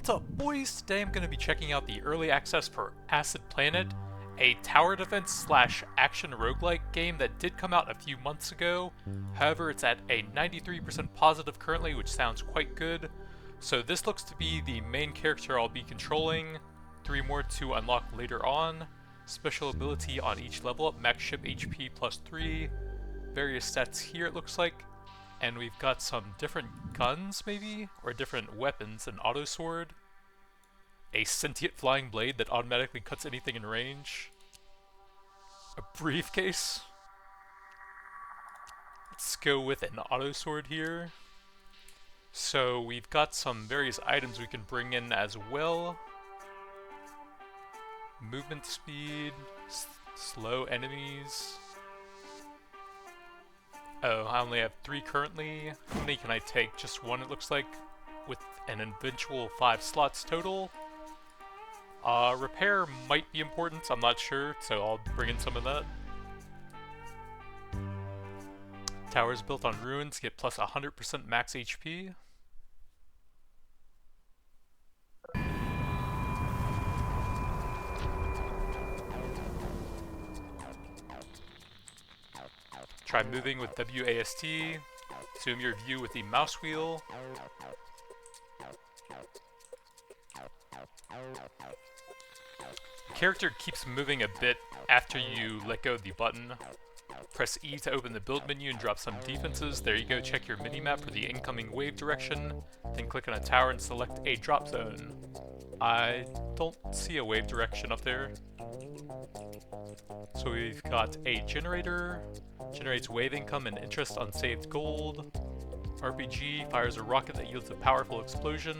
What's up, boys? Today I'm going to be checking out the early access for Acid Planet, a tower defense slash action roguelike game that did come out a few months ago. However, it's at a 93% positive currently, which sounds quite good. So this looks to be the main character I'll be controlling, 3 more to unlock later on, special ability on each level up, max ship HP plus 3, various stats here it looks like, and we've got some different guns maybe, or different weapons, an auto sword, a sentient flying blade that automatically cuts anything in range, a briefcase. Let's go with an auto sword here. So we've got some various items we can bring in as well. Movement speed, slow enemies. Oh, I only have 3 currently. How many can I take? Just 1 it looks like, with an eventual 5 slots total. Repair might be important, I'm not sure, so I'll bring in some of that. Towers built on ruins get plus 100% max HP. Try moving with WASD. Zoom your view with the mouse wheel. The character keeps moving a bit after you let go of the button. Press E to open the build menu and drop some defenses. There you go, check your minimap for the incoming wave direction. Then click on a tower and select a drop zone. I don't see a wave direction up there. So we've got a generator, generates wave income and interest on saved gold. RPG fires a rocket that yields a powerful explosion.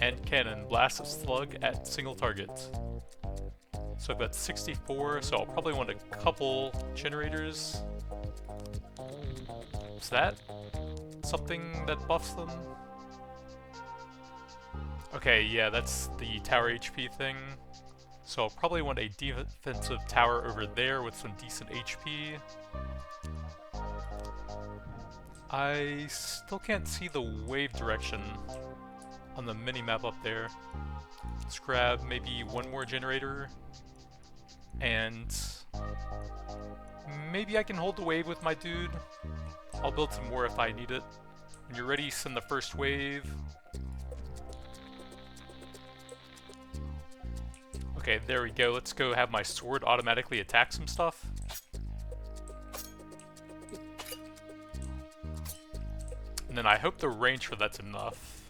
And cannon blasts a slug at single target. So I've got 64, so I'll probably want a couple generators. Is that something that buffs them? Okay, yeah, that's the tower HP thing. So I'll probably want a defensive tower over there with some decent HP. I still can't see the wave direction on the minimap up there. Let's grab maybe 1 more generator. And maybe I can hold the wave with my dude. I'll build some more if I need it. When you're ready, send the first wave. Okay, there we go. Let's go have my sword automatically attack some stuff. And then I hope the range for that's enough.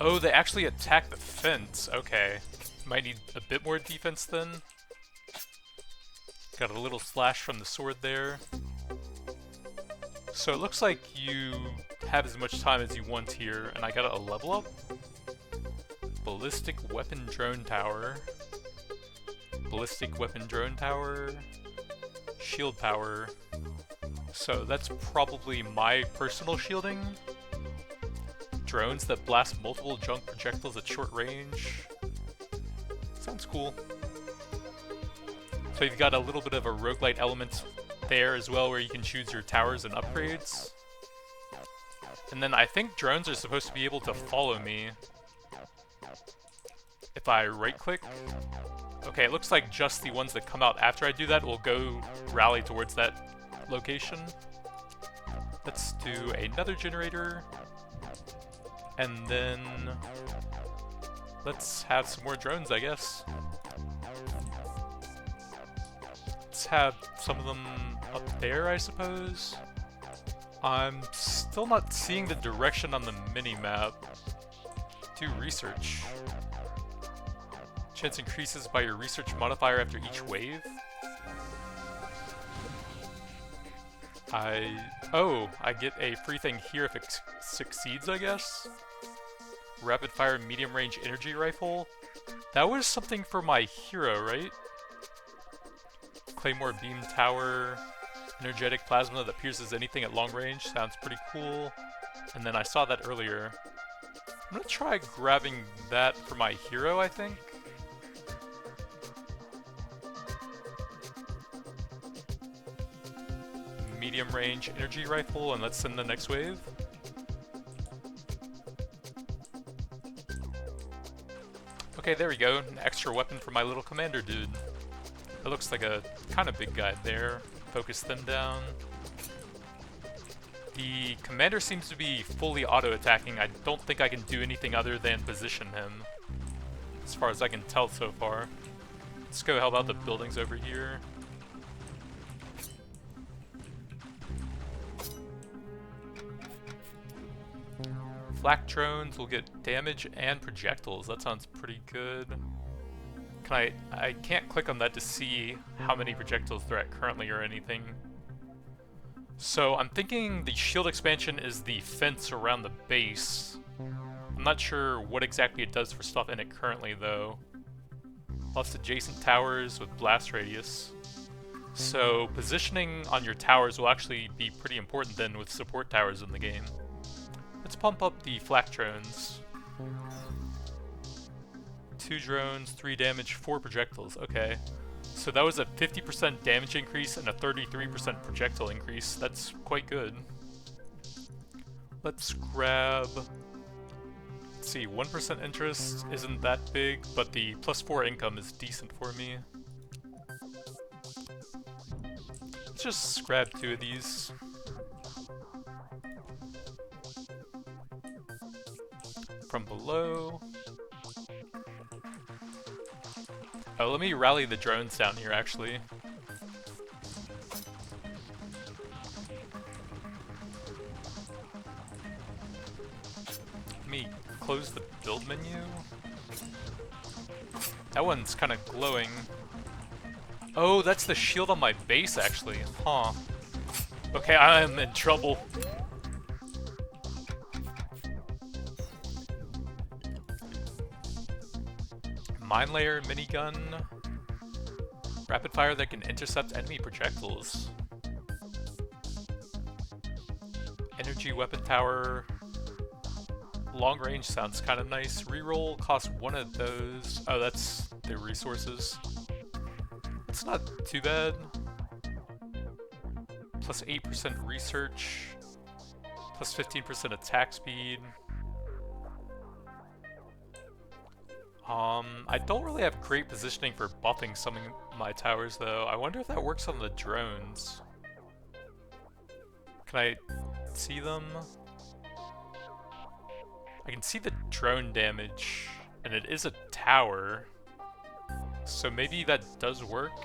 Oh, they actually attack the fence. Okay. Might need a bit more defense then. Got a little slash from the sword there. So it looks like you have as much time as you want here, and I got a level up. Ballistic weapon drone tower. Ballistic weapon drone tower. Shield power. So that's probably my personal shielding. Drones that blast multiple junk projectiles at short range. Sounds cool. So you've got a little bit of a roguelite element there as well, where you can choose your towers and upgrades. And then I think drones are supposed to be able to follow me if I right click. Okay, it looks like just the ones that come out after I do that will go rally towards that location. Let's do another generator. And then let's have some more drones, I guess. Let's have some of them up there, I suppose. I'm still not seeing the direction on the minimap. Do research. Chance increases by your research modifier after each wave. I get a free thing here if it succeeds, I guess. Rapid fire medium range energy rifle. That was something for my hero, right? Claymore beam tower. Energetic plasma that pierces anything at long range. Sounds pretty cool. And then I saw that earlier. I'm gonna try grabbing that for my hero, I think. Medium range energy rifle, and let's send the next wave. Okay, there we go. An extra weapon for my little commander dude. It looks like a kind of big guy there. Focus them down. The commander seems to be fully auto-attacking. I don't think I can do anything other than position him, as far as I can tell so far. Let's go help out the buildings over here. Flak drones will get damage and projectiles. That sounds pretty good. I can't click on that to see how many projectiles they're at currently or anything. So I'm thinking the shield expansion is the fence around the base. I'm not sure what exactly it does for stuff in it currently though. Plus adjacent towers with blast radius. So positioning on your towers will actually be pretty important then with support towers in the game. Let's pump up the flak drones. 2 drones, 3 damage, 4 projectiles. Okay. So that was a 50% damage increase and a 33% projectile increase. That's quite good. Let's grab... Let's see, 1% interest isn't that big, but the +4 income is decent for me. Let's just grab 2 of these. From below. Oh, let me rally the drones down here, actually. Let me close the build menu. That one's kind of glowing. Oh, that's the shield on my base, actually. Huh. Okay, I am in trouble. Mine layer, minigun, rapid fire that can intercept enemy projectiles. Energy weapon tower, long range sounds kind of nice. Reroll costs 1 of those. Oh, that's the resources. It's not too bad. Plus 8% research, plus 15% attack speed. I don't really have great positioning for buffing some of my towers though. I wonder if that works on the drones. Can I see them? I can see the drone damage, and it is a tower. So maybe that does work?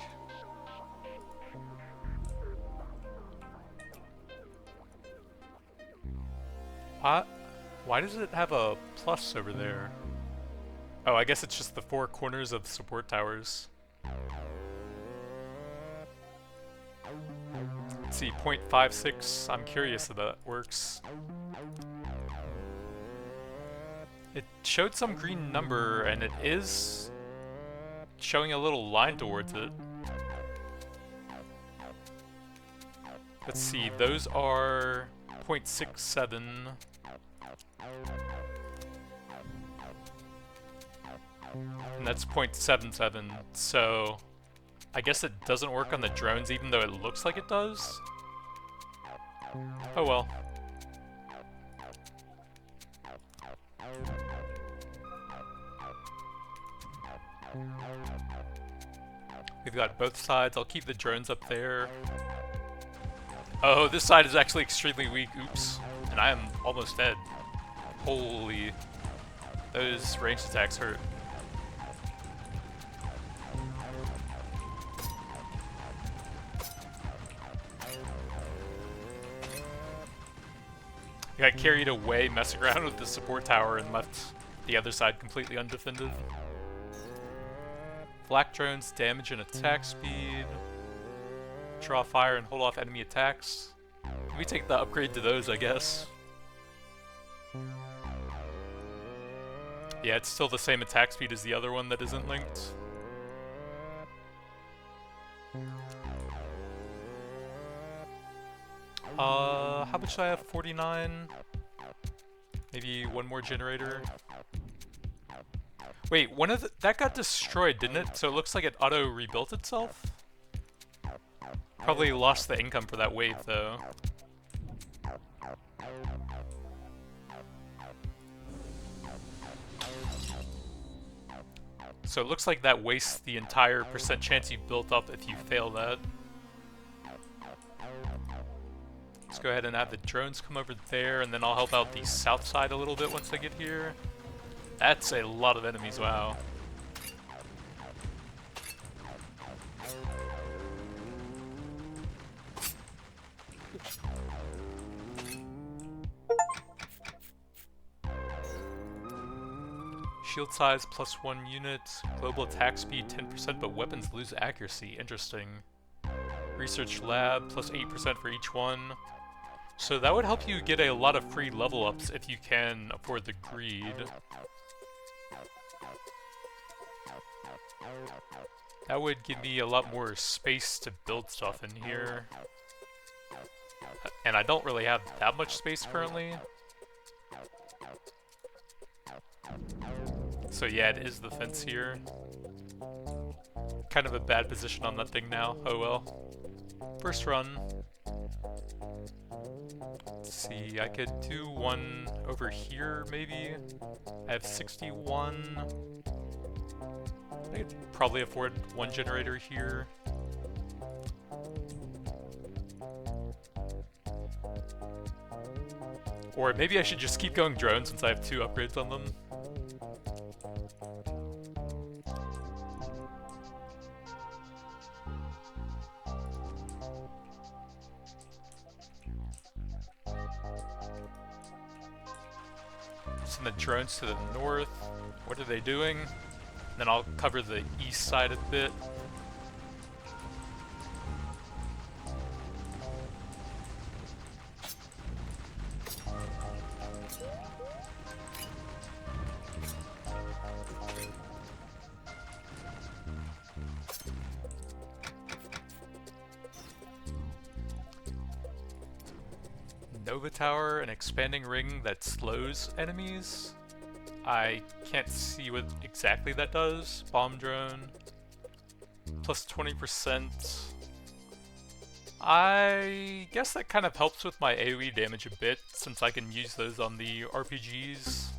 What? Why does it have a plus over there? Oh, I guess it's just the 4 corners of the support towers. Let's see, 0.56. I'm curious if that works. It showed some green number, and it is showing a little line towards it. Let's see, those are 0.67. And that's 0.77, so I guess it doesn't work on the drones even though it looks like it does? Oh well. We've got both sides. I'll keep the drones up there. Oh, this side is actually extremely weak. Oops. And I am almost dead. Holy. Those ranged attacks hurt. I got carried away messing around with the support tower and left the other side completely undefended. Flak drones, damage and attack speed. Draw fire and hold off enemy attacks. Let me take the upgrade to those, I guess. Yeah, it's still the same attack speed as the other one that isn't linked. How much do I have? 49? Maybe one more generator. Wait, that got destroyed, didn't it? So it looks like it auto-rebuilt itself? Probably lost the income for that wave, though. So it looks like that wastes the entire percent chance you built up if you fail that. Let's go ahead and have the drones come over there, and then I'll help out the south side a little bit once they get here. That's a lot of enemies, wow. Shield size +1 unit, global attack speed 10%, but weapons lose accuracy. Interesting. Research lab +8% for each one. So that would help you get a lot of free level ups if you can afford the greed. That would give me a lot more space to build stuff in here. And I don't really have that much space currently. So yeah, it is the fence here. Kind of a bad position on that thing now. Oh well. First run. Let's see, I could do one over here maybe. I have 61. I could probably afford one generator here. Or maybe I should just keep going drones since I have 2 upgrades on them. Send the drones to the north. What are they doing? And then I'll cover the east side a bit. Nova Tower, an expanding ring that slows enemies. I can't see what exactly that does. Bomb drone. Plus 20%. I guess that kind of helps with my AoE damage a bit, since I can use those on the RPGs.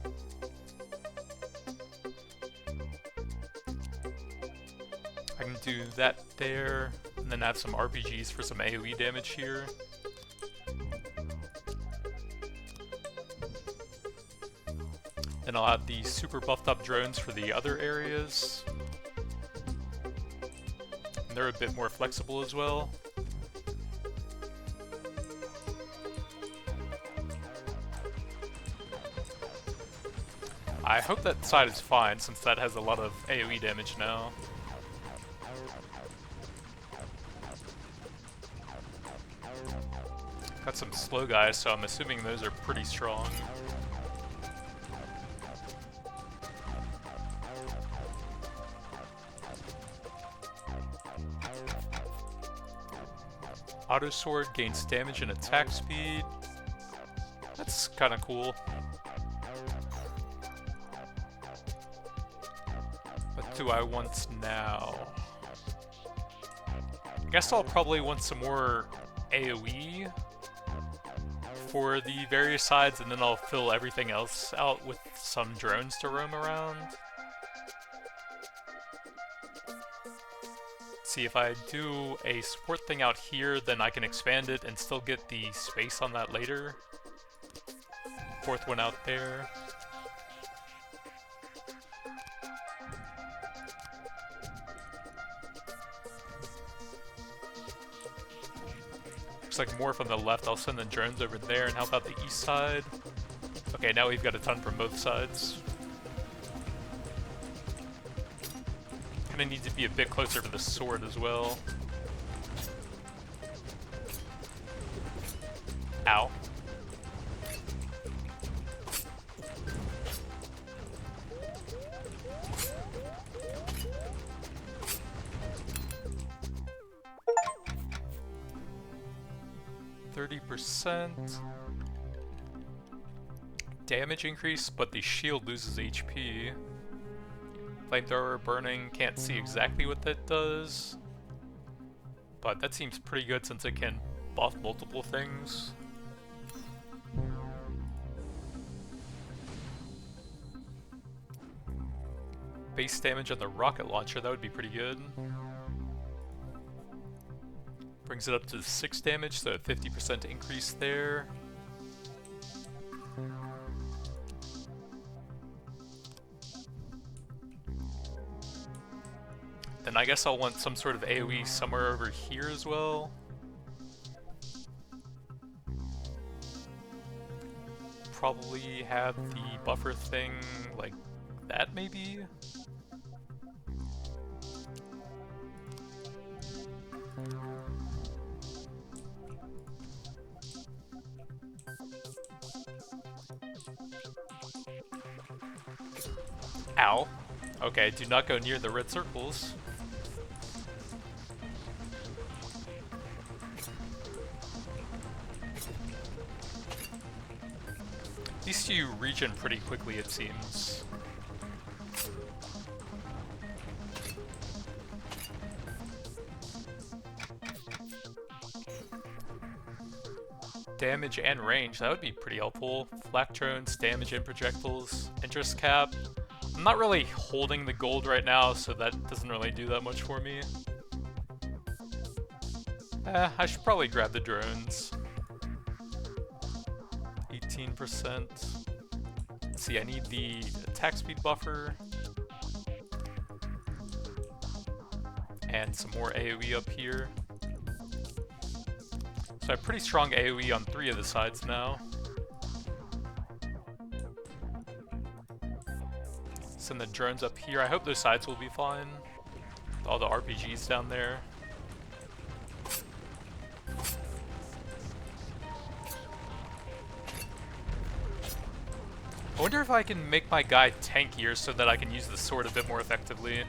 I can do that there, and then have some RPGs for some AoE damage here. Then I'll have the super buffed up drones for the other areas. And they're a bit more flexible as well. I hope that side is fine since that has a lot of AoE damage now. Got some slow guys, so I'm assuming those are pretty strong. Auto sword gains damage and attack speed. That's kind of cool. What do I want now? I guess I'll probably want some more AoE for the various sides, and then I'll fill everything else out with some drones to roam around. See, if I do a support thing out here, then I can expand it and still get the space on that later. 4th one out there. Looks like more from the left. I'll send the drones over there and help out the east side. Okay, now we've got a ton from both sides. Gonna need to be a bit closer to the sword as well. Ow. %. Damage increase, but the shield loses HP. Flamethrower burning, can't see exactly what that does. But that seems pretty good since it can buff multiple things. base damage on the rocket launcher, that would be pretty good. Brings it up to 6 damage, so a 50% increase there. Then I guess I'll want some sort of AoE somewhere over here as well. Probably have the buffer thing like that, maybe? Ow. Okay, do not go near the red circles. These two regen pretty quickly, it seems. Damage and range, that would be pretty helpful. Flak drones, damage and projectiles, interest cap. I'm not really holding the gold right now, so that doesn't really do that much for me. I should probably grab the drones. 18%. Let's see, I need the attack speed buffer. And some more AoE up here. So I have pretty strong AoE on 3 of the sides now. Send the drones up here. I hope those sides will be fine. All the RPGs down there. I wonder if I can make my guy tankier so that I can use the sword a bit more effectively.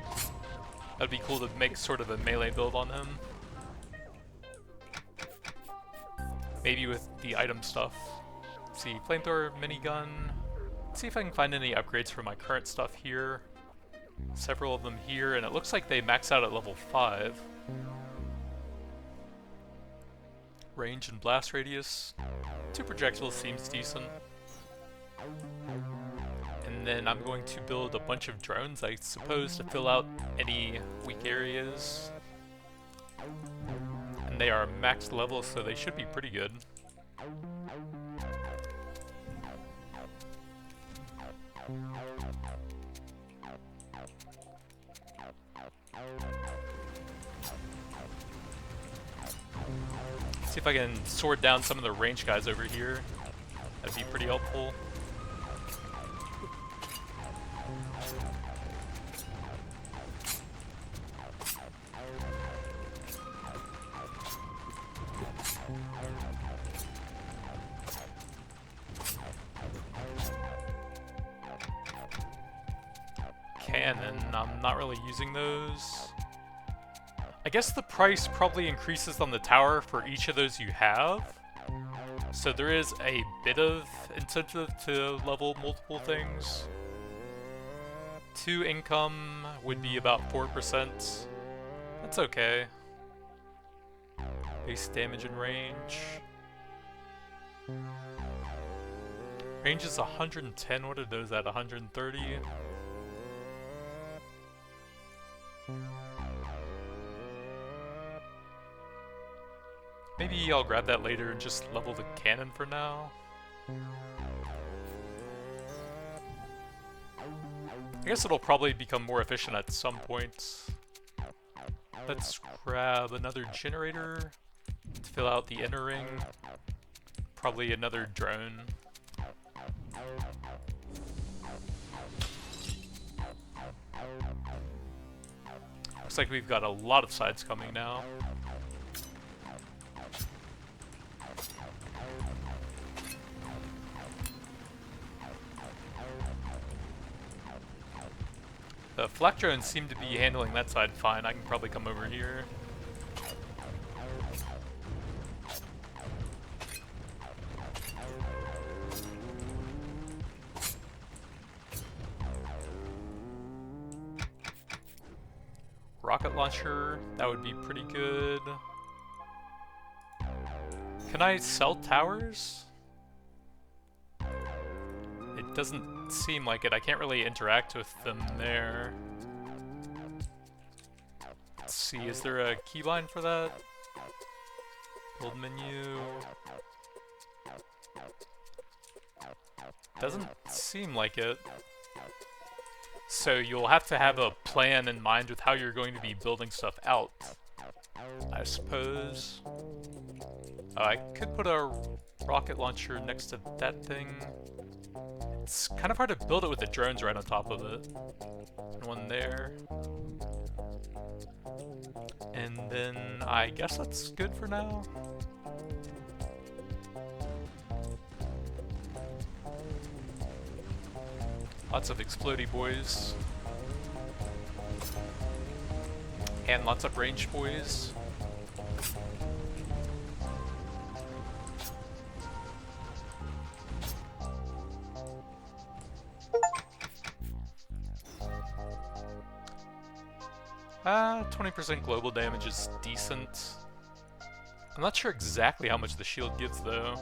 That'd be cool to make sort of a melee build on him. Maybe with the item stuff. Let's see, flamethrower, minigun. Let's see if I can find any upgrades for my current stuff here. Several of them here, and it looks like they max out at level 5. Range and blast radius. 2 projectiles seems decent. And then I'm going to build a bunch of drones, I suppose, to fill out any weak areas. And they are max level, so they should be pretty good. See if I can sword down some of the range guys over here. That'd be pretty helpful. Cannon, I'm not really using those. I guess the price probably increases on the tower for each of those you have. So there is a bit of incentive to level multiple things. 2 income would be about 4%. That's okay. Base damage and range. Range is 110, what are those at, 130? Maybe I'll grab that later and just level the cannon for now. I guess it'll probably become more efficient at some point. Let's grab another generator to fill out the inner ring. Probably another drone. Looks like we've got a lot of sides coming now. The flak drones seem to be handling that side fine. I can probably come over here. Rocket launcher, that would be pretty good. Can I sell towers? It doesn't seem like it. I can't really interact with them there. Let's see, is there a keybind for that? Build menu. Doesn't seem like it. So you'll have to have a plan in mind with how you're going to be building stuff out, I suppose. I could put a rocket launcher next to that thing. It's kind of hard to build it with the drones right on top of it. And one there. And then I guess that's good for now. Lots of explodey boys. And lots of range boys. 20% global damage is decent. I'm not sure exactly how much the shield gives, though.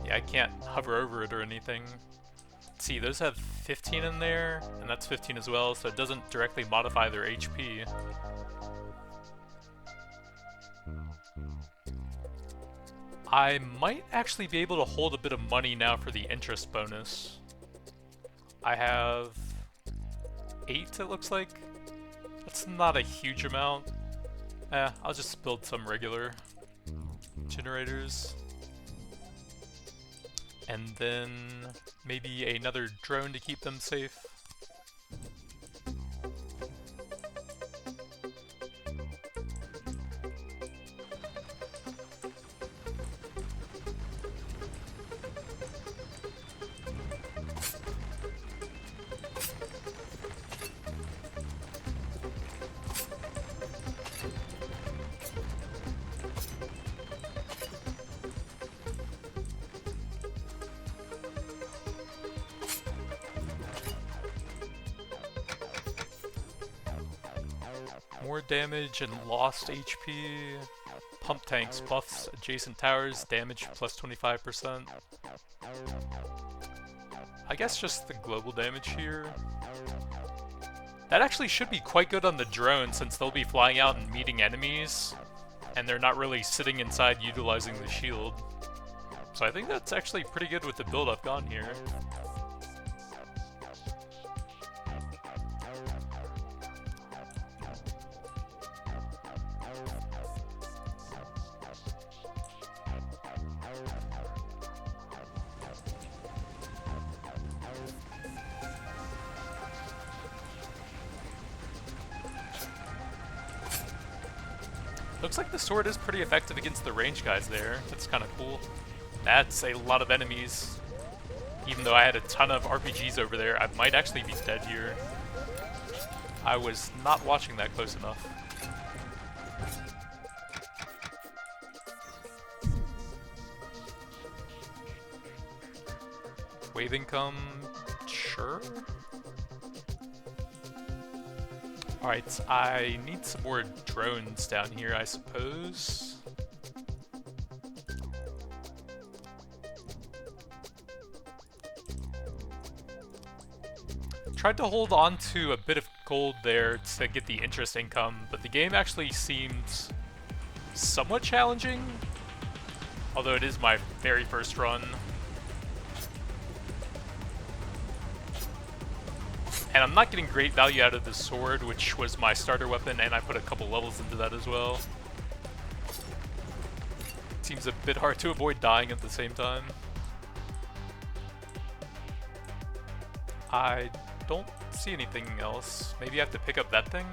Yeah, I can't hover over it or anything. Let's see, those have 15 in there, and that's 15 as well, so it doesn't directly modify their HP. I might actually be able to hold a bit of money now for the interest bonus. I have 8, it looks like. That's not a huge amount. I'll just build some regular generators. And then maybe another drone to keep them safe. More damage and lost HP. Pump tanks buffs adjacent towers, damage plus 25%. I guess just the global damage here. That actually should be quite good on the drone since they'll be flying out and meeting enemies, and they're not really sitting inside utilizing the shield. So I think that's actually pretty good with the build I've gone here. Looks like the sword is pretty effective against the range guys there. That's kind of cool. That's a lot of enemies. Even though I had a ton of RPGs over there, I might actually be dead here. I was not watching that close enough. Wave income, sure. Alright, I need some more drones down here, I suppose. Tried to hold on to a bit of gold there to get the interest income, but the game actually seemed somewhat challenging. Although it is my very first run. And I'm not getting great value out of this sword, which was my starter weapon, and I put a couple levels into that as well. Seems a bit hard to avoid dying at the same time. I don't see anything else. Maybe I have to pick up that thing?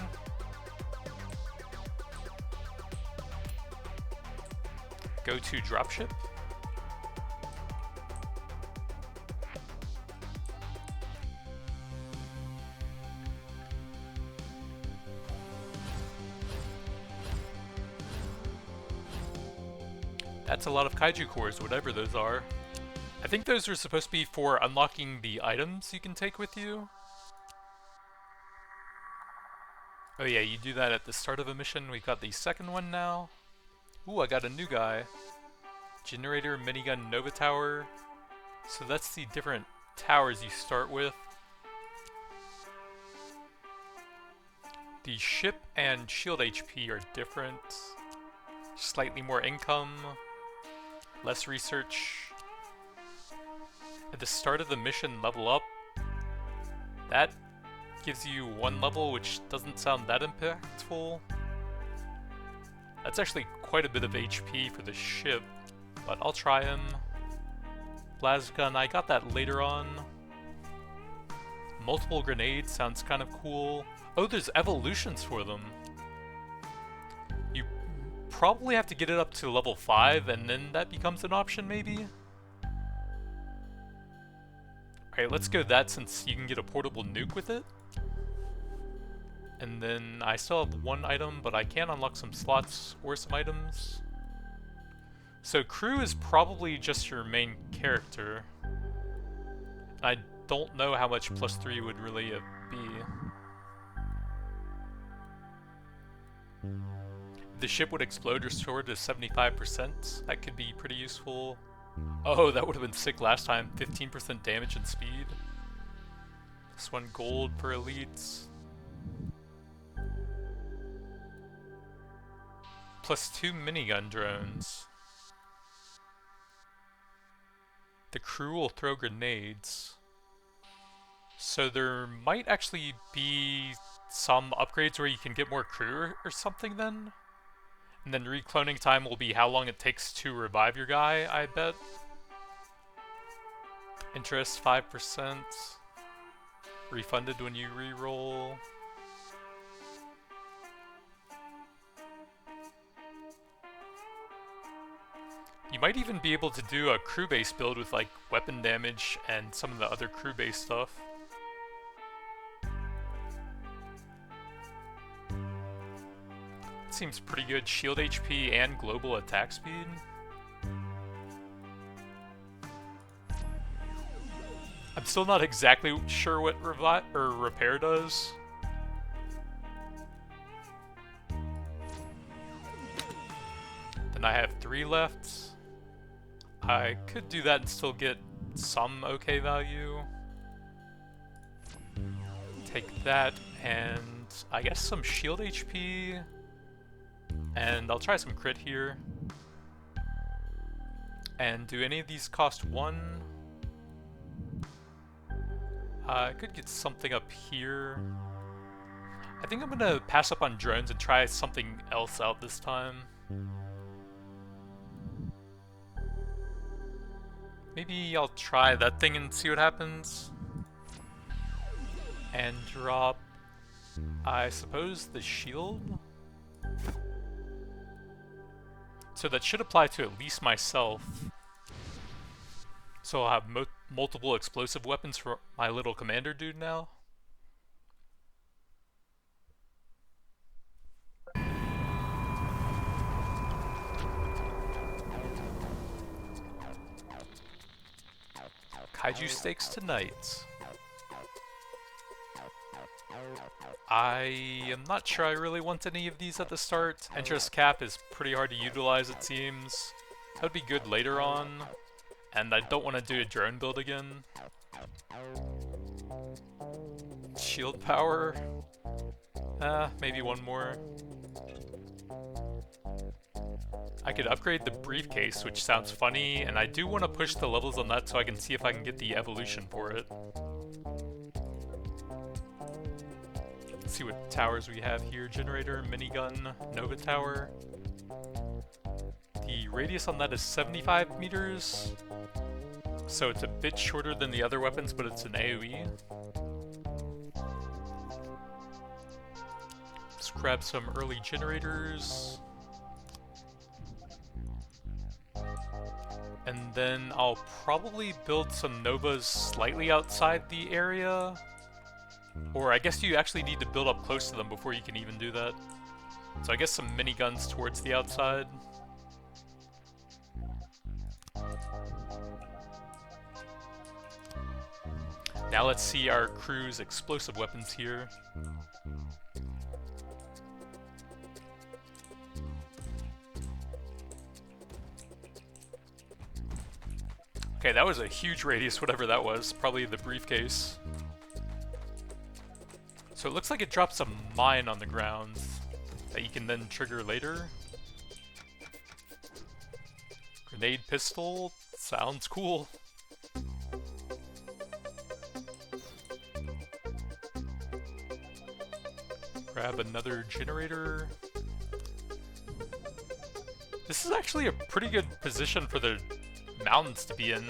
Go to dropship? That's a lot of Kaiju cores, whatever those are. I think those are supposed to be for unlocking the items you can take with you. Oh yeah, you do that at the start of a mission. We've got the second one now. Ooh, I got a new guy. Generator, minigun, Nova Tower. So that's the different towers you start with. The ship and shield HP are different. Slightly more income, less research. At the start of the mission, level up. That gives you 1 level, which doesn't sound that impactful. That's actually quite a bit of HP for the ship, but I'll try him. Gun, I got that later on. Multiple grenades sounds kind of cool. Oh, there's evolutions for them. You probably have to get it up to level 5 and then that becomes an option maybe? Alright, let's go that since you can get a portable nuke with it. And then I still have 1 item, but I can unlock some slots or some items. So crew is probably just your main character. I don't know how much +3 would really be. The ship would explode restored to 75%. That could be pretty useful. Oh, that would have been sick last time. 15% damage and speed. This 1 gold per elites. +2 minigun drones. The crew will throw grenades. So there might actually be some upgrades where you can get more crew or something then? And then recloning time will be how long it takes to revive your guy, I bet. Interest 5%. Refunded when you reroll. You might even be able to do a crew-based build with like weapon damage and some of the other crew-based stuff. Seems pretty good. Shield HP and global attack speed. I'm still not exactly sure what repair does. Then I have 3 left. I could do that and still get some okay value. Take that and I guess some shield HP. And I'll try some crit here. And do any of these cost 1? I could get something up here. I think I'm gonna pass up on drones and try something else out this time. Maybe I'll try that thing and see what happens. And drop, I suppose, the shield? So that should apply to at least myself. So I'll have multiple explosive weapons for my little commander dude now. Kaiju steaks tonight. I am not sure I really want any of these at the start. Interest cap is pretty hard to utilize, it seems. That would be good later on. And I don't want to do a drone build again. Shield power. Maybe 1 more. I could upgrade the briefcase, which sounds funny, and I do want to push the levels on that so I can see if I can get the evolution for it. Let's see what towers we have here. Generator, minigun, Nova Tower. The radius on that is 75 meters. So it's a bit shorter than the other weapons, but it's an AoE. Let's grab some early generators. And then I'll probably build some Novas slightly outside the area. Or I guess you actually need to build up close to them before you can even do that. So I guess some miniguns towards the outside. Now let's see our crew's explosive weapons here. Okay, that was a huge radius, whatever that was. Probably the briefcase. So So it looks like it drops a mine on the ground that you can then trigger later. Grenade pistol sounds cool. Grab another generator. This is actually a pretty good position for the mountains to be in.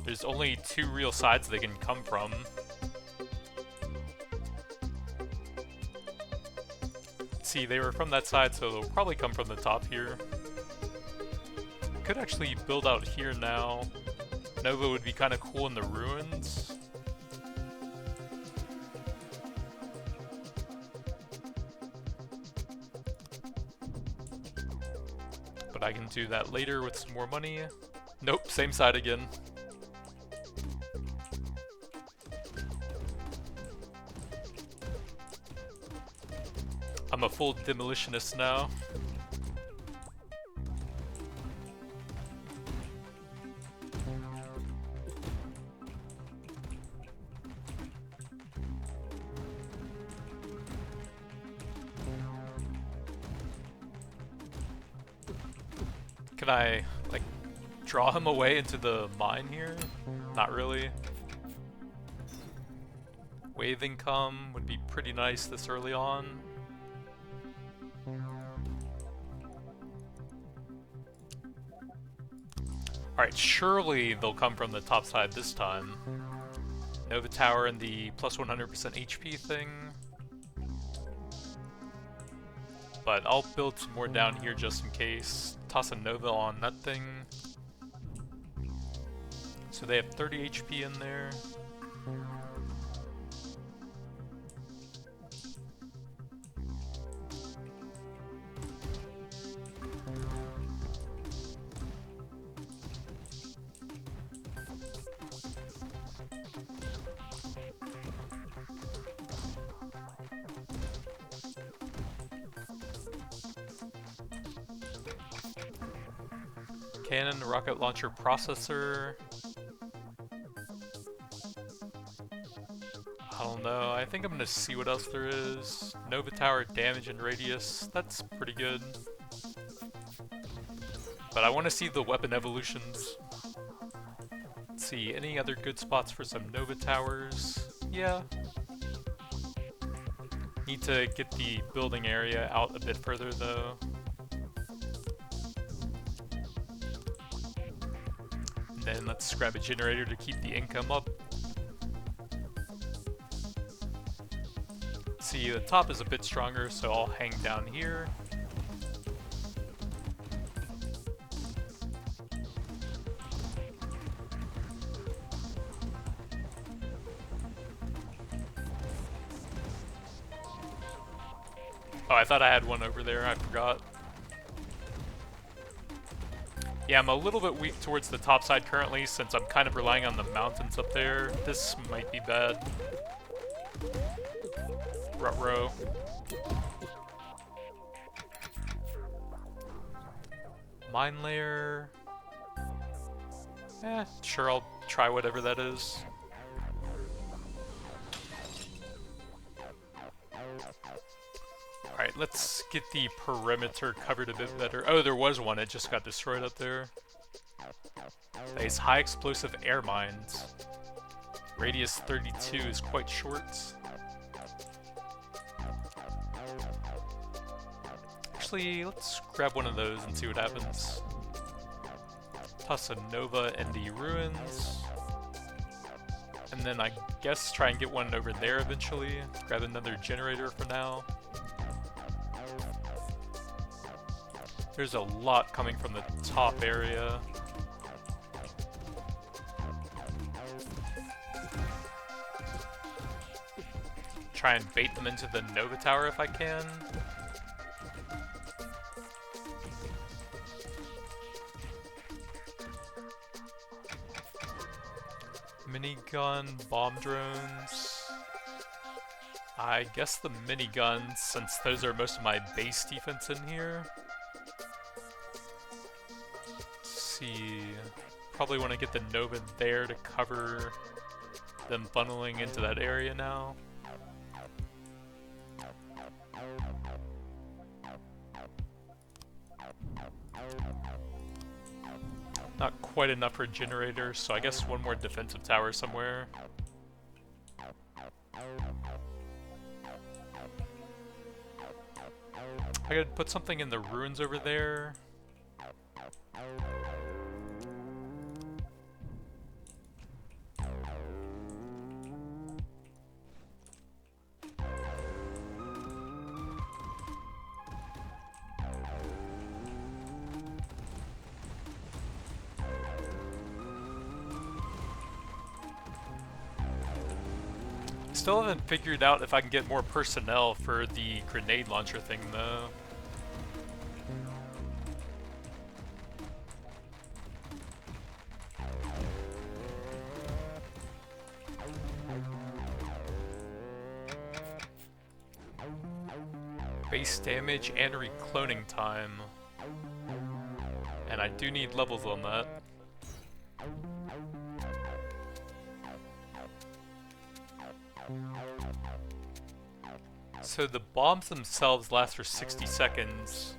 There's only two real sides they can come from. See, they were from that side, so they'll probably come from the top here. Could actually build out here now. Nova would be kind of cool in the ruins. But I can do that later with some more money. Nope, same side again. I'm a full demolitionist now. Can I, like, draw him away into the mine here? Not really. Wave income would be pretty nice this early on. Alright, surely they'll come from the top side this time. Nova Tower and the plus 100% HP thing. But I'll build some more down here just in case. Toss a Nova on that thing. So they have 30 HP in there. Cannon, rocket launcher, processor. I don't know, I think I'm gonna see what else there is. Nova Tower, damage and radius, that's pretty good. But I want to see the weapon evolutions. Let's see, any other good spots for some Nova Towers? Yeah. Need to get the building area out a bit further though. Then let's grab a generator to keep the income up. See, the top is a bit stronger, so I'll hang down here. Oh, I thought I had one over there, I forgot. Yeah, I'm a little bit weak towards the top side currently since I'm kind of relying on the mountains up there. This might be bad. Ruh-roh. Mine layer. Sure, I'll try whatever that is. Alright, let's get the perimeter covered a bit better. Oh, there was one, it just got destroyed up there. These high explosive air mines. Radius 32 is quite short. Actually, let's grab one of those and see what happens. Toss a Nova in the ruins. And then I guess try and get one over there eventually. Grab another generator for now. There's a lot coming from the top area. Try and bait them into the Nova Tower if I can. Minigun, bomb drones. I guess the miniguns, since those are most of my base defense in here. Probably want to get the Nova there to cover them funneling into that area now. Not quite enough for generators, so I guess one more defensive tower somewhere. I could put something in the ruins over there. Still haven't figured out if I can get more personnel for the grenade launcher thing, though. Base damage and recloning time. And I do need levels on that. So the bombs themselves last for 60 seconds,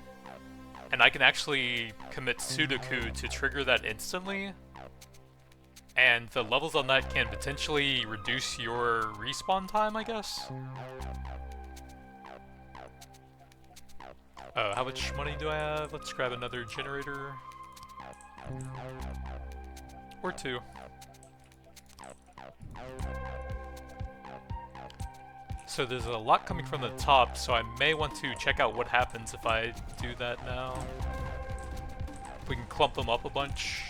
and I can actually commit Sudoku to trigger that instantly, and the levels on that can potentially reduce your respawn time, I guess? Oh, how much money do I have? Let's grab another generator. Or two. So there's a lot coming from the top, so I may want to check out what happens if I do that now. We can clump them up a bunch.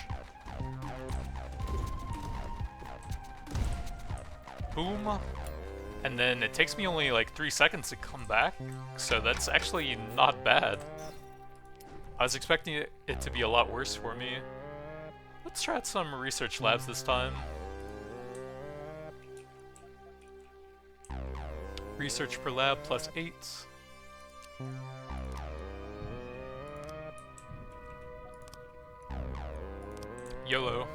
Boom. And then it takes me only like 3 seconds to come back, so that's actually not bad. I was expecting it to be a lot worse for me. Let's try out some research labs this time. Research per lab plus 8. YOLO.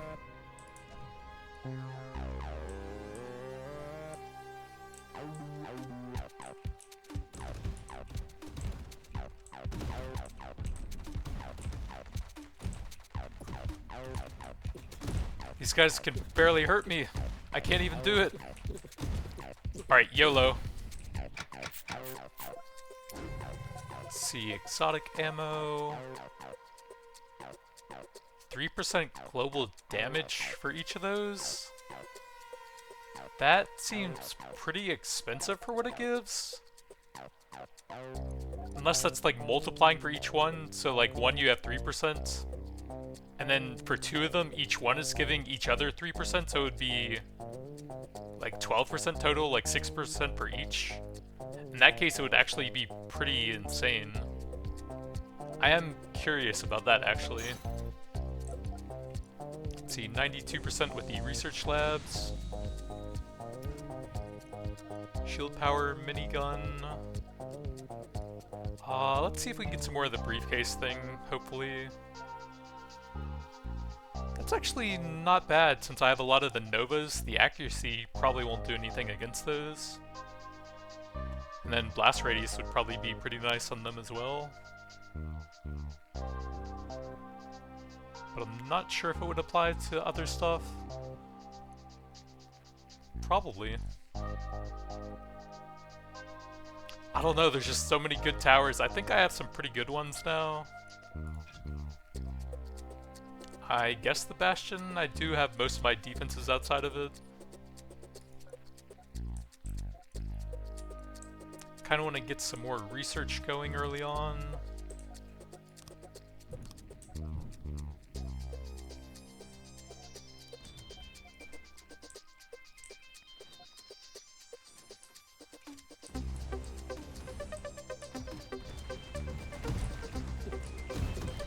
These guys can barely hurt me. I can't even do it. Alright, YOLO. Let's see, exotic ammo. 3% global damage for each of those? That seems pretty expensive for what it gives. Unless that's like multiplying for each one, so like one you have 3. And then for 2 of them, each one is giving each other 3%, so it would be like 12% total, like 6% for each. In that case, it would actually be pretty insane. I am curious about that, actually. Let's see, 92% with the research labs. Shield power, minigun. Let's see if we can get some more of the briefcase thing, hopefully. That's actually not bad, since I have a lot of the Novas. The accuracy probably won't do anything against those. And then blast radius would probably be pretty nice on them as well. But I'm not sure if it would apply to other stuff. Probably. I don't know, there's just so many good towers. I think I have some pretty good ones now. I guess the Bastion, I do have most of my defenses outside of it. Kinda want to get some more research going early on.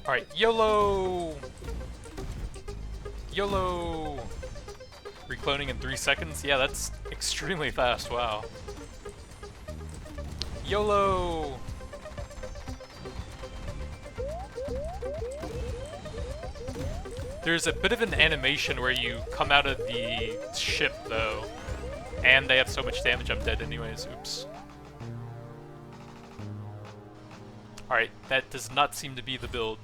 Alright, YOLO! YOLO! Recloning in 3 seconds? Yeah, that's extremely fast, wow. YOLO! There's a bit of an animation where you come out of the ship, though. And they have so much damage, I'm dead anyways. Oops. Alright, that does not seem to be the build.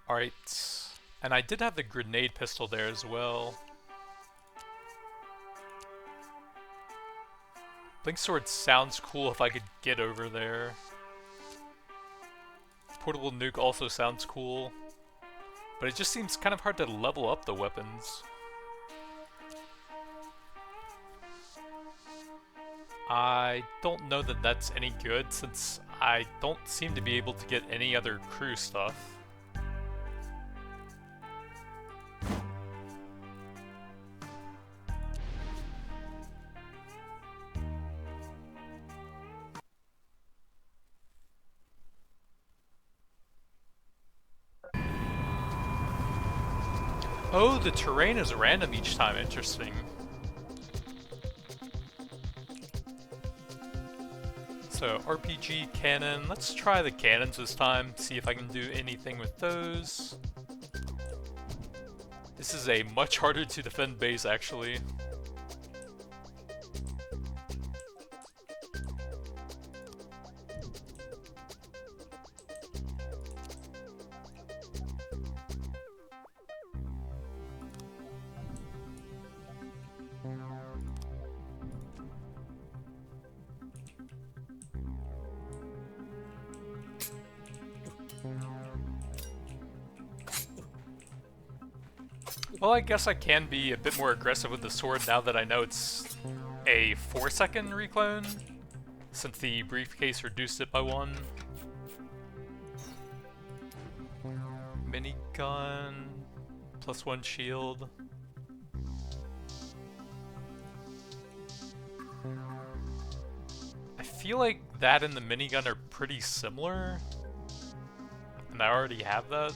Alright, and I did have the grenade pistol there as well. Blink Sword sounds cool if I could get over there. Portable Nuke also sounds cool, but it just seems kind of hard to level up the weapons. I don't know that that's any good since I don't seem to be able to get any other crew stuff. Oh, the terrain is random each time. Interesting. So, RPG, cannon. Let's try the cannons this time, see if I can do anything with those. This is a much harder to defend base, actually. Well, I guess I can be a bit more aggressive with the sword now that I know it's a 4-second reclone, since the briefcase reduced it by 1. Minigun, +1 shield. I feel like that and the minigun are pretty similar, and I already have that.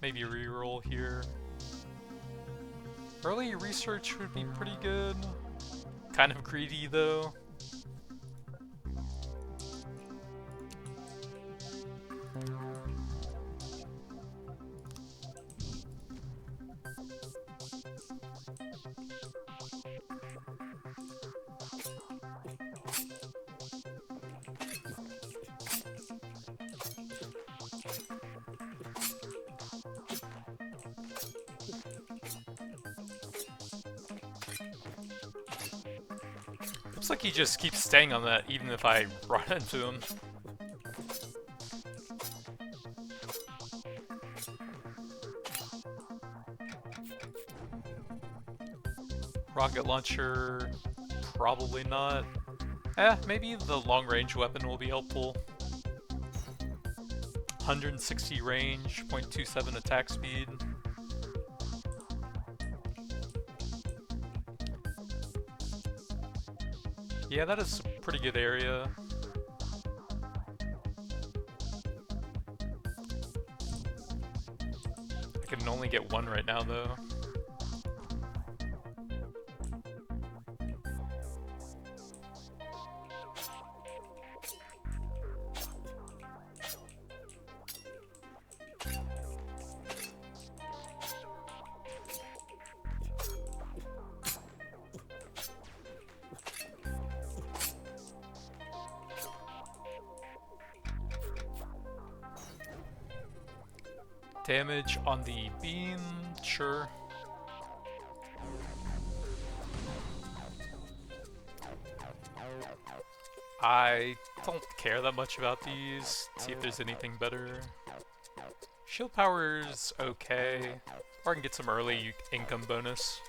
Maybe reroll here. Early research would be pretty good. Kind of greedy though. Looks like he just keeps staying on that even if I run into him. Rocket launcher, probably not. Maybe the long range weapon will be helpful. 160 range, 0.27 attack speed. Yeah, that is a pretty good area. I can only get one right now, though. Damage on the beam, sure. I don't care that much about these. See if there's anything better. Shield power's okay. Or I can get some early income bonus.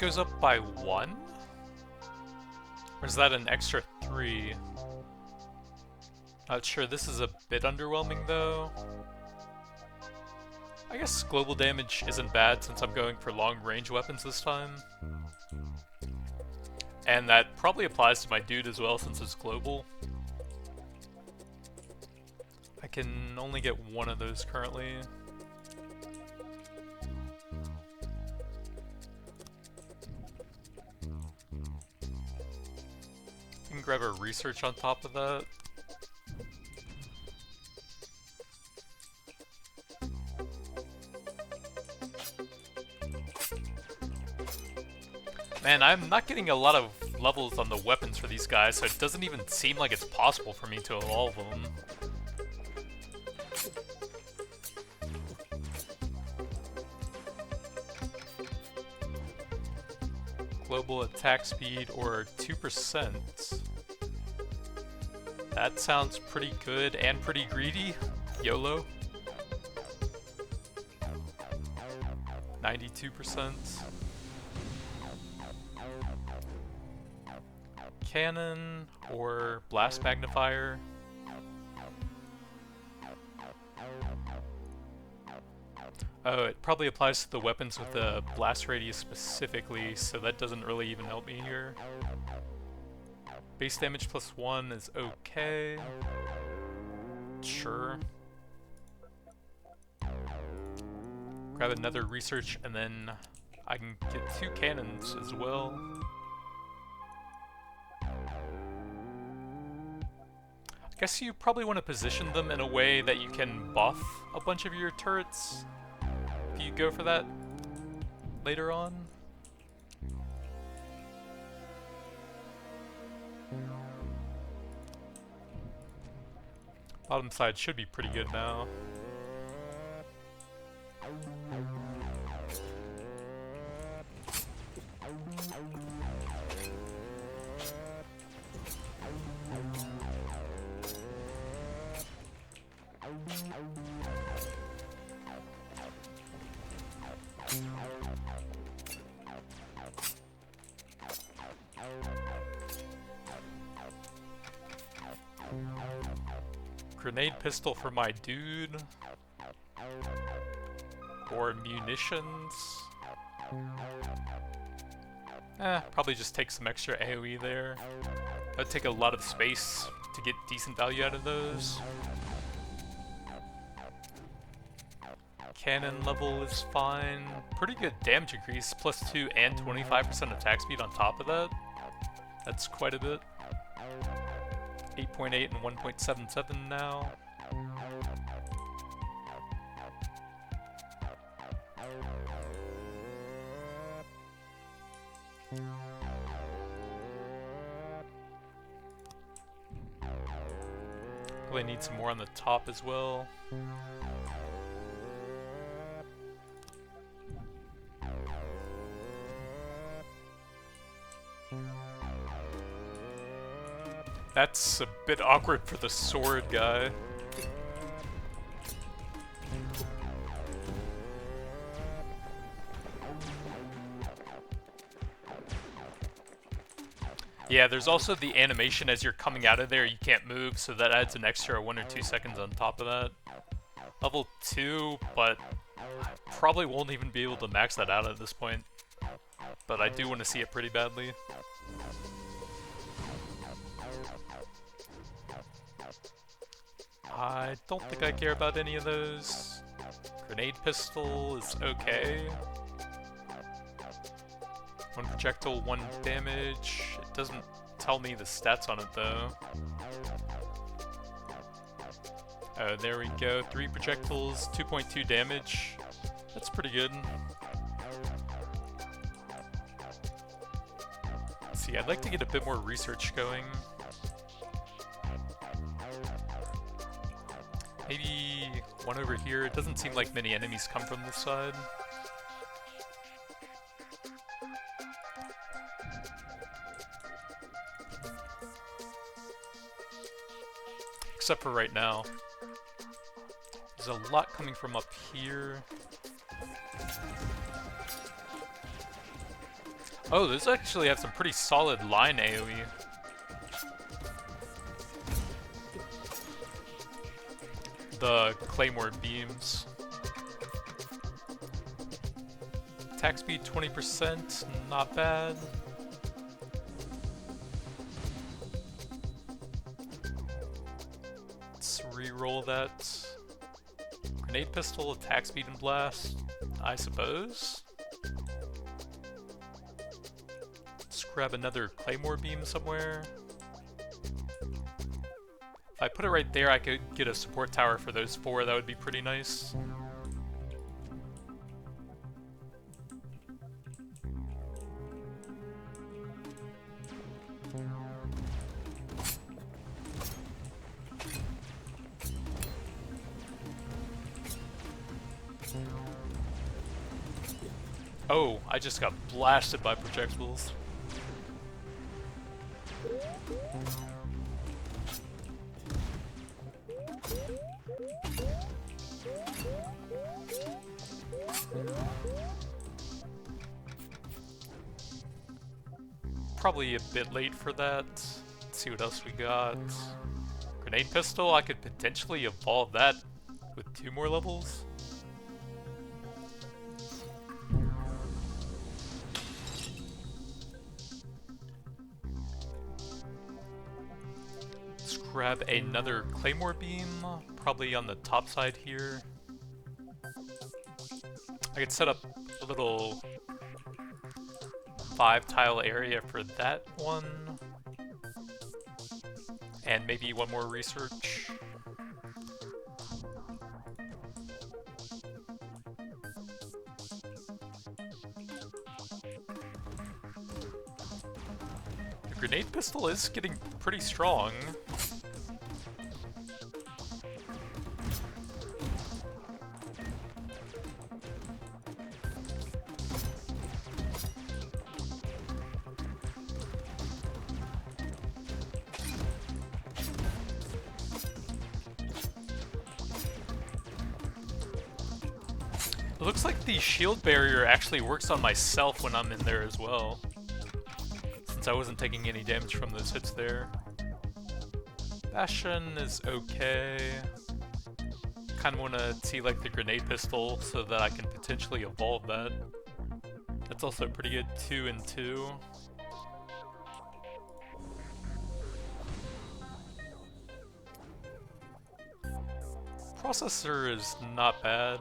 goes up by 1? Or is that an extra 3? Not sure, this is a bit underwhelming though. I guess global damage isn't bad since I'm going for long range weapons this time. And that probably applies to my dude as well since it's global. I can only get one of those currently. You can grab a research on top of that. Man, I'm not getting a lot of levels on the weapons for these guys, so it doesn't even seem like it's possible for me to evolve them. Global attack speed or 2%. That sounds pretty good and pretty greedy. YOLO. 92%. Cannon or blast magnifier. Oh, it probably applies to the weapons with the blast radius specifically, so that doesn't really even help me here. Base damage plus 1 is okay. Sure. Grab another research and then I can get 2 cannons as well. I guess you probably want to position them in a way that you can buff a bunch of your turrets if you go for that later on. Bottom side should be pretty good now. Grenade pistol for my dude. Or munitions. Probably just take some extra AoE there. That'd take a lot of space to get decent value out of those. Cannon level is fine. Pretty good damage increase, plus 2 and 25% attack speed on top of that. That's quite a bit. 8.8 and 1.77 now. Probably need some more on the top as well. That's a bit awkward for the sword guy. Yeah, there's also the animation as you're coming out of there, you can't move, so that adds an extra 1 or 2 seconds on top of that. Level 2, but I probably won't even be able to max that out at this point. But I do want to see it pretty badly. I don't think I care about any of those. Grenade pistol is okay. 1 projectile, 1 damage. It doesn't tell me the stats on it though. Oh, there we go. 3 projectiles, 2.2 damage. That's pretty good. Let's see, I'd like to get a bit more research going. Maybe one over here. It doesn't seem like many enemies come from this side. Except for right now. There's a lot coming from up here. Oh, those actually have some pretty solid line AoE. The Claymore beams. Attack speed 20%, not bad. Let's re-roll that. Grenade pistol, attack speed and blast, I suppose. Let's grab another Claymore beam somewhere. If I put it right there, I could get a support tower for those 4, that would be pretty nice. Oh, I just got blasted by projectiles. Probably a bit late for that. Let's see what else we got. Grenade pistol, I could potentially evolve that with 2 more levels. Let's grab another Claymore beam, probably on the top side here. I could set up a little 5-tile area for that one. And maybe one more research. The grenade pistol is getting pretty strong. It looks like the shield barrier actually works on myself when I'm in there as well, since I wasn't taking any damage from those hits there. Bastion is okay. Kind of want to see like the grenade pistol so that I can potentially evolve that. That's also pretty good, 2 and 2. Processor is not bad.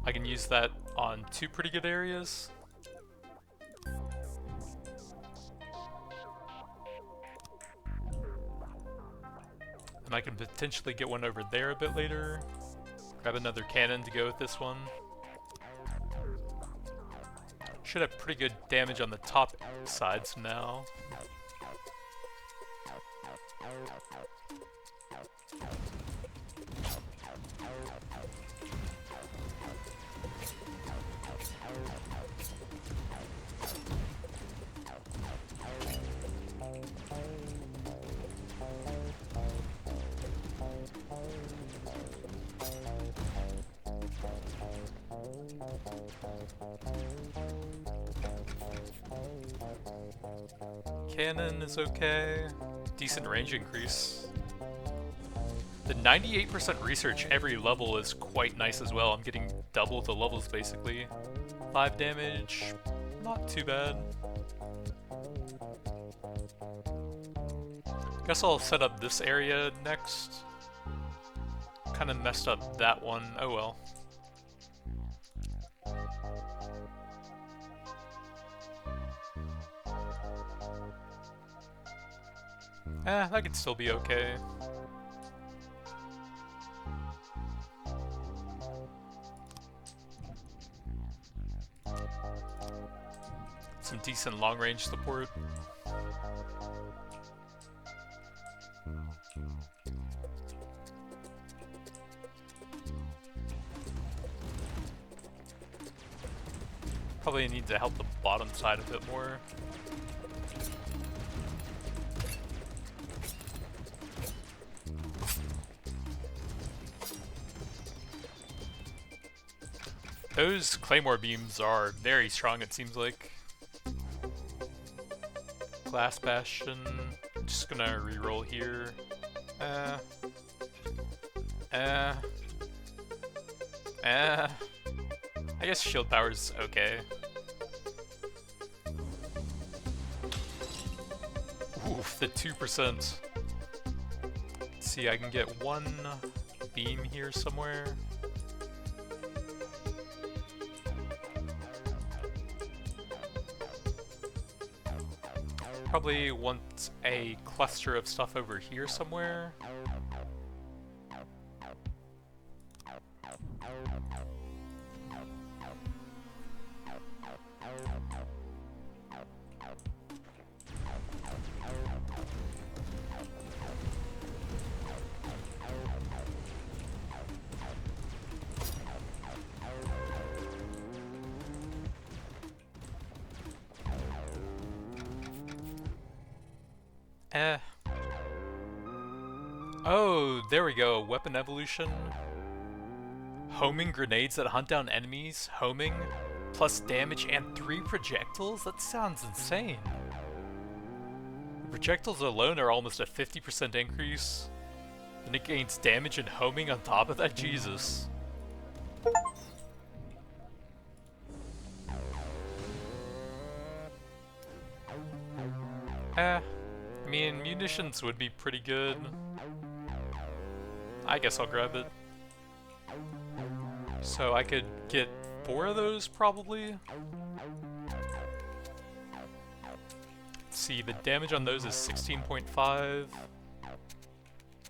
I can use that on 2 pretty good areas. And I can potentially get one over there a bit later. Grab another cannon to go with this one. Should have pretty good damage on the top sides now. Cannon is okay. Decent range increase. The 98% research every level is quite nice as well. I'm getting double the levels basically. 5 damage, not too bad. Guess I'll set up this area next. Kind of messed up that one, oh well. That could still be okay. Some decent long-range support. Probably need to help the bottom side a bit more. Those Claymore beams are very strong, it seems like. Glass Bastion. Just gonna reroll here. I guess shield power's okay. Oof, the 2%. Let's see, I can get one beam here somewhere. Probably want a cluster of stuff over here somewhere. Oh, there we go. Weapon evolution. Homing grenades that hunt down enemies. Homing. Plus damage and 3 projectiles? That sounds insane. The projectiles alone are almost a 50% increase. And it gains damage and homing on top of that? Jesus. I mean, munitions would be pretty good. I guess I'll grab it. So I could get 4 of those, probably. Let's see, the damage on those is 16.5.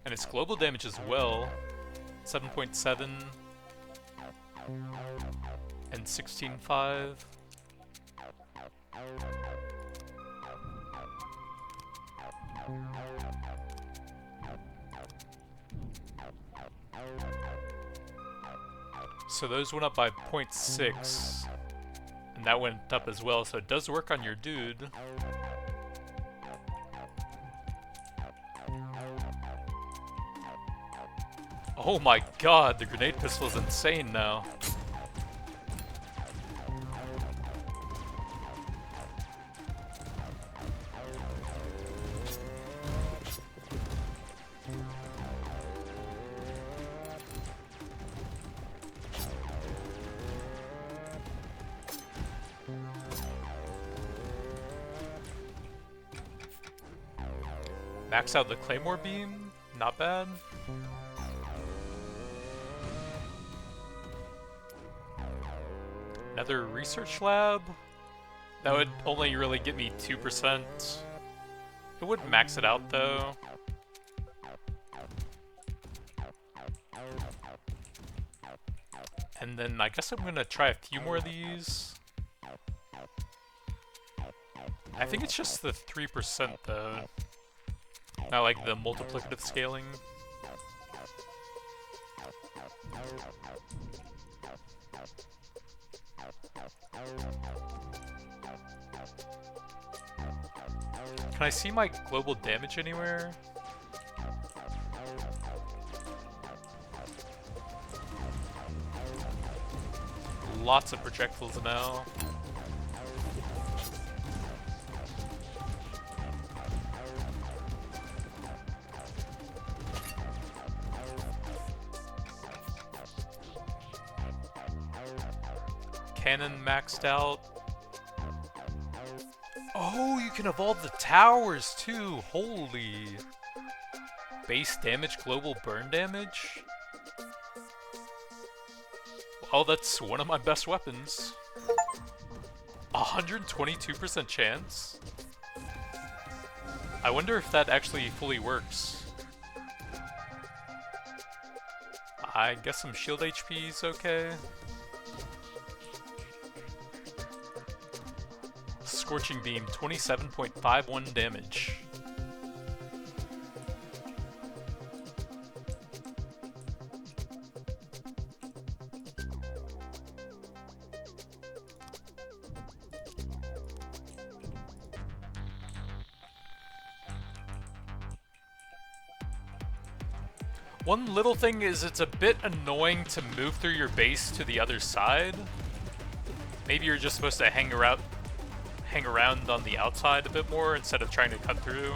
And its global damage as well. 7.7. And 16.5. So those went up by 0.6, and that went up as well, so it does work on your dude. Oh my god, the grenade pistol is insane now. Max out the Claymore beam, not bad. Another research lab? That would only really get me 2%. It wouldn't max it out though. And then I guess I'm gonna try a few more of these. I think it's just the 3% though. Not like the multiplicative scaling. Can I see my global damage anywhere? Lots of projectiles now. Cannon maxed out. Oh, you can evolve the towers too. Holy. Base damage, global burn damage. Oh, that's one of my best weapons. 122% chance. I wonder if that actually fully works. I guess some shield HP is okay. Scorching Beam, 27.51 damage. One little thing is it's a bit annoying to move through your base to the other side. Maybe you're just supposed to hang hang around on the outside a bit more instead of trying to cut through.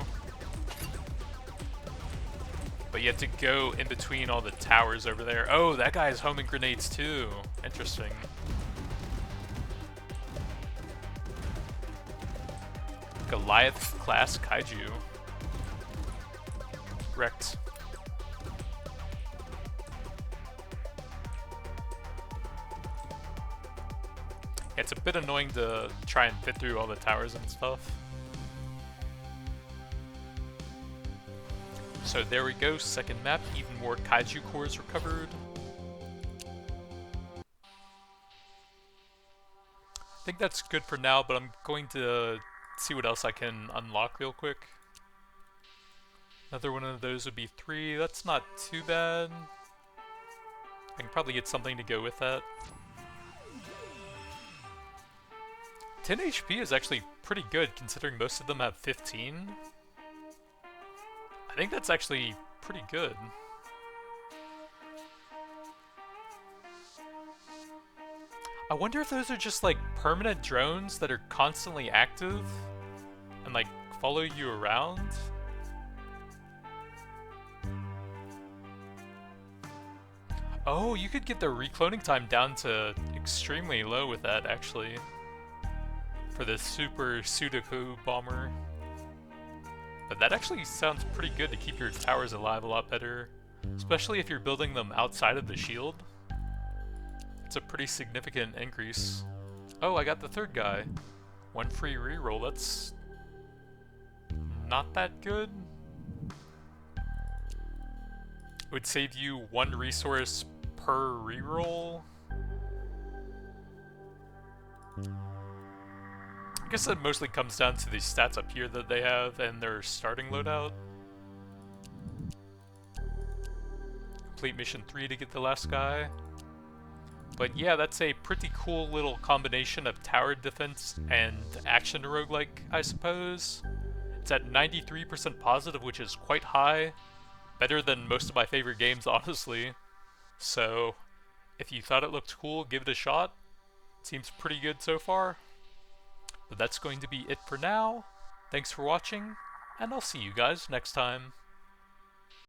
But you have to go in between all the towers over there. Oh, that guy is homing grenades too. Interesting. Goliath class Kaiju. Wrecked. It's a bit annoying to try and fit through all the towers and stuff. So there we go, second map, even more Kaiju cores recovered. I think that's good for now, but I'm going to see what else I can unlock real quick. Another one of those would be 3, that's not too bad. I can probably get something to go with that. 10 HP is actually pretty good considering most of them have 15. I think that's actually pretty good. I wonder if those are just like permanent drones that are constantly active and like follow you around. Oh, you could get the recloning time down to extremely low with that actually. For this super Sudoku bomber. But that actually sounds pretty good to keep your towers alive a lot better. Especially if you're building them outside of the shield. It's a pretty significant increase. Oh, I got the third guy. 1 free reroll, that's not that good. It would save you 1 resource per reroll. I guess that mostly comes down to the stats up here that they have and their starting loadout. Complete mission 3 to get the last guy. But yeah, that's a pretty cool little combination of tower defense and action roguelike, I suppose. It's at 93% positive, which is quite high. Better than most of my favorite games, honestly. So, if you thought it looked cool, give it a shot. It seems pretty good so far. But that's going to be it for now. Thanks for watching, and I'll see you guys next time.